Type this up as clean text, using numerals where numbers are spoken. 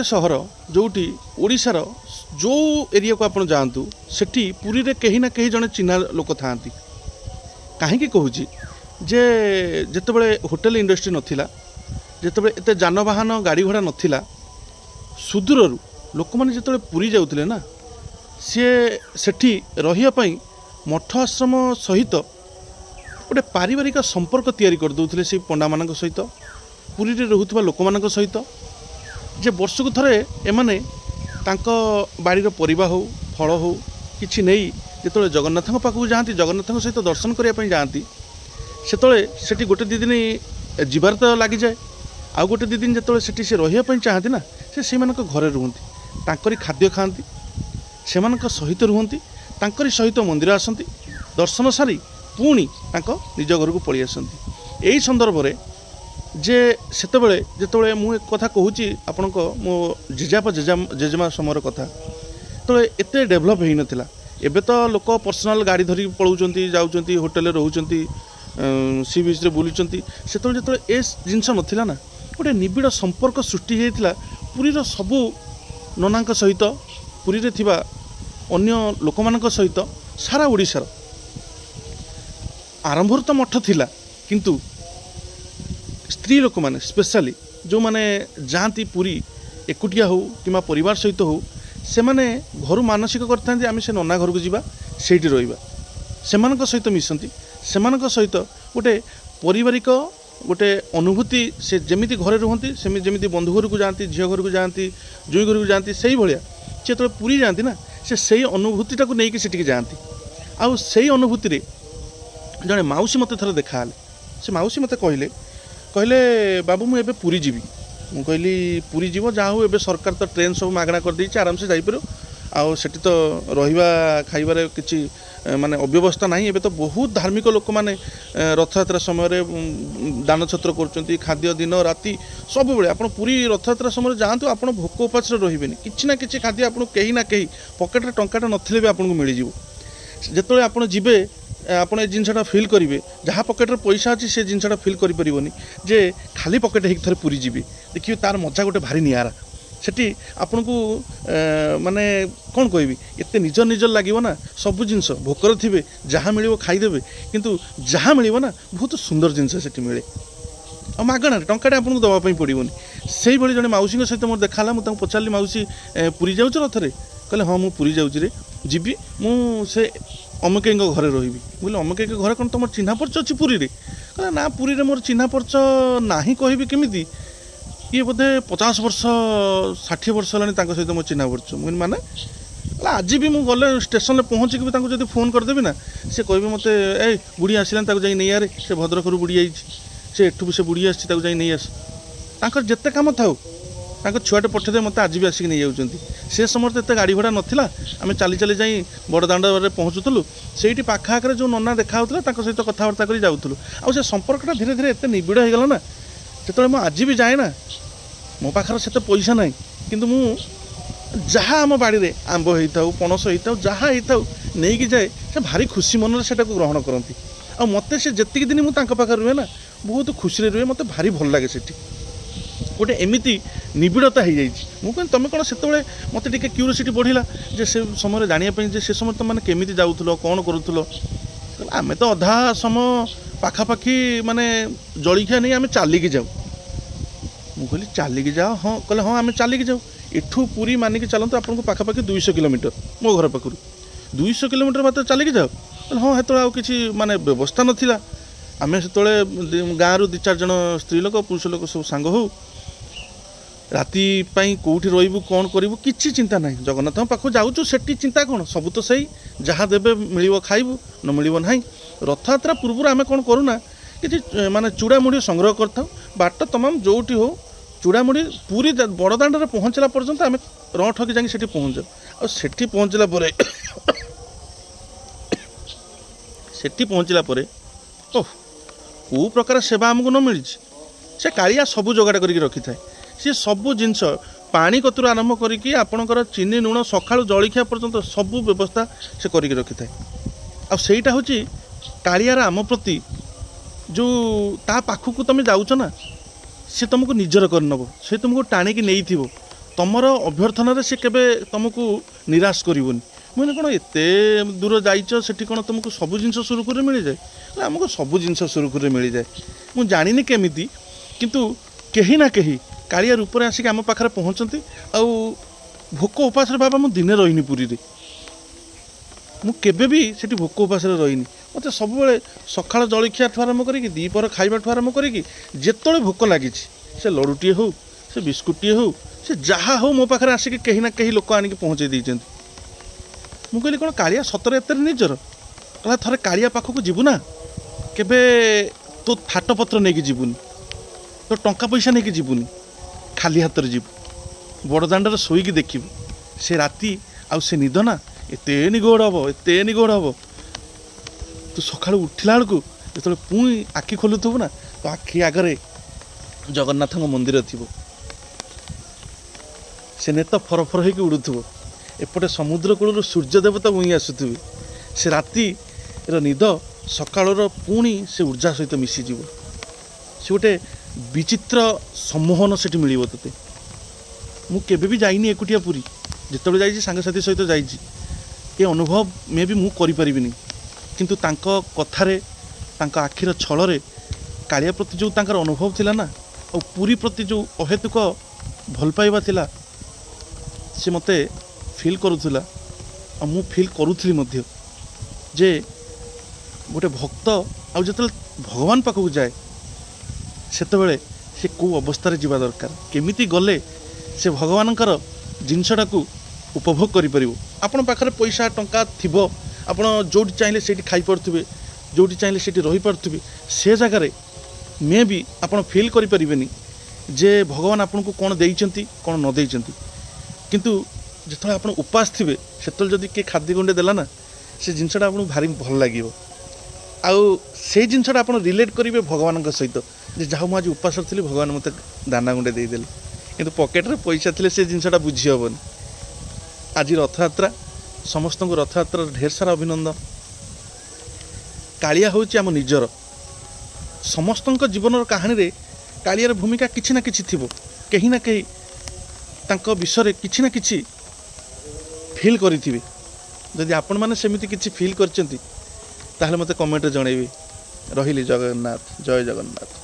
गोटे सहर जोटी ओडिशार जो एरिया को आपण जातु सेठी पुरी रे कहीं ना कहीं जड़े चिन्हा लोक था कहीं कहूँ जे जितेबले होटेल इंडस्ट्री नथिला जितेबले एते जानवाहन गाड़ी घोड़ा नथिला सुदूर लोक मैंने जिते पुरी जाऊले ना सी सेठी रहिया पई मठ आश्रम सहित गोटे पारिवारिक संपर्क तैयारी कर दउथिले से पंडा मानक सहित पुरी रे रहउथबा लोक मानक सहित जे वर्षक थरे एमाने तांको बाड़ीर परिबा हो फल हो किछि नहीं जिते जगन्नाथ पाखक जाती जगन्नाथ सहित दर्शन करने जाती से गोटे दी दिन जीवार तो लगी जाए आउ गोटे दी दिन जो से रही चाहती ना से घरे रुहति तांकरी खाद्य खाती से सहित रुहति तांकरी सहित मंदिर आसती दर्शन सारी पुणी निज घर को पलि आसती। यही संदर्भ में जे सेतबेले जेतबेले मु एक कथा कहूची आपण को मो जेजापा जेजेमा समर कथा तो एते डेभलप होई नथिला। एबे तो लोक पर्सनल गाड़ी धरी पळौचंती जाउचंती होटल रहउचंती सी बीच रे बुलुचंती सेतबेले जेतबेले ए जिंस नथिला ना गोटे निबिड़ संपर्क सृष्टि होइतिला पुरीर सबु ननांक सहित पुरी रे थिबा अन्य लोक मानक सहित सारा ओडिशार आरंभ तो मठ थिला किंतु स्त्री लोक माने स्पेशली जो माने जाती पुरी एकुटिया हो कि परिवार सहित हो से माने घर मानसिक करते आम से नना घर को जीवा सेठी रहिबा सेमानक सहित मिसंती सेमानक सहित गोटे पारिवारिक गोटे अनुभूति से जमीती घरे रुहंती सेमि जमीती बंधु घर को जाती झील घर को जाती जुई घर को जाती से भाया सी जो पुरी जाती ना से अनुभूतिटा को लेकिन से जाती आउ से अनुभूति जड़े माउसी मत थर देखा से माउसी मत कहले बाबू मुझे पुरी जीवी मु कहली पुरी जीव जहाँ हो एबे सरकार तो ट्रेन सब मागणा कर देछि आराम से जाइपर आउ सेठी तो रहिबा खाइबार किछि माने अव्यवस्था नहीं। एबे तो बहुत धार्मिक लोक माने रथयात्रा समय रे दान छत्र करचंती खाद्य दिन राति सब बेले आपण पुरी रथयात्रा समय जातु आपण भोक उपास रहिबेनी किछि ना किछि खाद्य आपण कहीं ना कहीं पकेट रे टंकाटा नथिले भी आपण को मिल जिवो जेतले आपण जिबे आपण ए जिनसटा फील करेंगे जहाँ पकेट्रे पैसा अच्छी से जिनसटा फील करें जे खाली पकेट हो थे पुरी जीवी देखिए तार मजा गोटे भारी निआरा सेठी आपन को माने कौन कहबी एते निजर निजर लगे ना सब जिनस भोकर थे जहाँ मिल खाईदेवे किंतु जहाँ मिल ना बहुत सुंदर जिनस सेठी मिले आ मागणा टंकाटे आपको दवाई पड़ोनी से भाई जड़े माउसी सहित मोर देखा मुझे पचारि माउसी पुरी जाऊँ रथरे कहले हाँ मुझे पुरी जाऊँ जीवी मुझे अमक घरे रही बोले अमक घर कौन तुम चिन्हा परिचय अच्छी पुरी रे कहला ना पुरी रे मोर चिन्हा परिचय नहीं कहबी केमिति ये बोधे 50 वर्ष 60 वर्ष है सहित मो चिन्हा परिचय मुझे माने आज भी मुझे गले स्टेशन में पहुँचिक भी जब फोन करदेवी ना सी कह मत ए बुढ़ी आसला जा नहीं आरे से भद्रक बुढ़ी आई से एठू भी से बुढ़ी आई नहीं आस जिते कम था छुआटे पठे मत आज भी आसिक नहीं जाऊँच से समय तो एत गाड़ी घोड़ा नाला आम चली चली जा बड़दाण्ड पहुँचुलु से पाखाकर जो नना देखा सहित कथबार्ता कर जाऊँ आ संपर्कटा धीरे धीरे एत निबिड़ हो गला ना जो मुझे आज भी जाए ना मो पाखर से पैसा ना कि जहाँ आम बाड़ी में आंब होता पणस होता जहाँ होता नहीं कि जाए से भारी खुशी मन से ग्रहण करती आ मत से जी दिन मुझे रुहे ना बहुत खुशी रुहे मत भारी भल लगे सेठी गोटे एमती निबिड़ता हो जाए तुम कौन से मत टे क्यूरियोसिटी बढ़ला जे से समय जानापी से समय तुम मैंने केमी जाऊल कौन करूल आम तो अधा समय पाखापाखि माने जलिखिया नहीं आम चलिकी जाऊ मुझे कहली चलिकी जाओ हाँ कहले हाँ आम चलिकी जाऊ एठू पूरी मानिक चलते आपको पाखापाखि 200 किलोमीटर मो घर पाखु 200 किलोमीटर मात्र चलिकी जाओ हाँ हेतु आउ कि माने व्यवस्था नाला आम से गाँव 2-4 जन स्त्री लोक पुरुष लोक सब सांग हो राति कौटी रही कौन करूँ किसी चिंता ना जगन्नाथ पाख जाऊँ से चिंता कौन सब तो सही जहाँ देवे मिल खाइबू न मिल ना रथयात्रा पूर्व आम कौन करूना कि माने चूड़ामुड़ी संग्रह करता बाट तमाम जोटी हो चूड़ामुड़ी पूरी बड़दाण्ड में पहुँचला पर्यंत आम ठकी जाकि से पहुँच जाऊ आठी पहुँचला सेठी पहुँचला ओह कौ प्रकार सेवा आमको न मिली से कालिया सबू जोगाड़ करके रखी थाए सी सबू जिनस पानी कतुर आरंभ करके आपणकर चीनी लुण सका जलिखिया पर्यंत सबू व्यवस्था से करके रखी थाए आईटा हूँ कालियार आम प्रति जो ता पाखक तुम जाऊच ना सी तुमको निजर कर नब से तुमको टाणिकी नहीं तुमर अभ्यर्थन से केबे तुमको निराश करनी मैंने कौन एत दूर जाइच से कौन तुमको सब जिन सुरुखुर मिल जाए आमको सब जिन सुरुखुर मिल जाए मुझे जानी केमी किंतु कहीं ना कहीं कालिया रूप में आसिक आम पाखे पहुँचती आउ भोक उपास बाबा मुझे दिने रही पुरी मुझे भी से भोक उपास रही मत सब सका जलखिया आरम्भ करी दीपर खाइबा आरम्भ करी जिते भोक लगी से लड़ुटे हो से बिस्कुटे हो से जहाँ हो मो पाखे आसिक कहीं ना कहीं लोक आनिक पहुँचे देते मुझे कहली कौन कालिया सतरे एत निजर कहला थे कालिया पाखक जीवु ना केबे तो थाटपत्र नहीं जीवुनि तो टंका पैसा नहीं जीवुनि खाली हाथ जीवु बड़दाण्ड शोक देखू से राति आउ से निद ना एत निगोड़ हम एत निगोड़ हम तू सका उठला बेलू जो पुणी आखि खोलुथु ना तो आखि आगे जगन्नाथ मंदिर थी से नेत फरफर होकर उड़ुथु एपटे समुद्र कूल सूर्य देवता मुई आसुथि से राति निद सकाळर पुणी से ऊर्जा सहित मिसीज से गोटे विचित्र सम्मोहन से मिल ते मुझे भी जाइनी एकुटिया पुरी जिते जाइए सांगसाथी सहित जाइए ये अनुभव मे भी मुझे करें किंतु तांको कथारे तांको आखिर छल कालिया प्रति जो तांकर अनुभव थिला ना और पुरी प्रति जो अहेतुक भल पाइबा थिला से मते फिल करुला और मु फिल करुली मध्य जे गोटे भक्त आउ जो भगवान पाखक जाए सेतबेले से कौ अवस्था जीवा दरकार केमिति गले से भगवानकर जिनसटा को उपभोग करें आपण पाखरे पैसा टंका थिबो आपण जोटी चाहिए से खाई पारे जोटी चाहिए से रही पारे से जगार मे भी आपण फिल करें जे भगवान आपन को कौन देइचंती कौन न देइचंती किंतु जिते आप उपास थे से जदि किए खाद्य गुंडे देला ना से जिनसटा आपको भारी भल लगे आउ से जिनसटा आप रिलेट करेंगे भगवान सहित जहाँ मुझे उपास थी भगवान मत दाना गुंडे देदेले कि पकेट्रे पैसा थे से जिनसटा बुझी हेनी आज रथयात्रा समस्त रथयात्रा ढेर सारा अभिनंदन कालिया हूँ आम निजर समस्त जीवन कहानी रे कालियार भूमिका किछि ना किछि थिबो कहीं ना कहीं तांको विषय किछि ना किछि फिल करिथिबे जदि आपण माने सेमिति किछि फिल करचंती ताहले मते कमेंट रे जणैबे रहिली जगन्नाथ जय जगन्नाथ।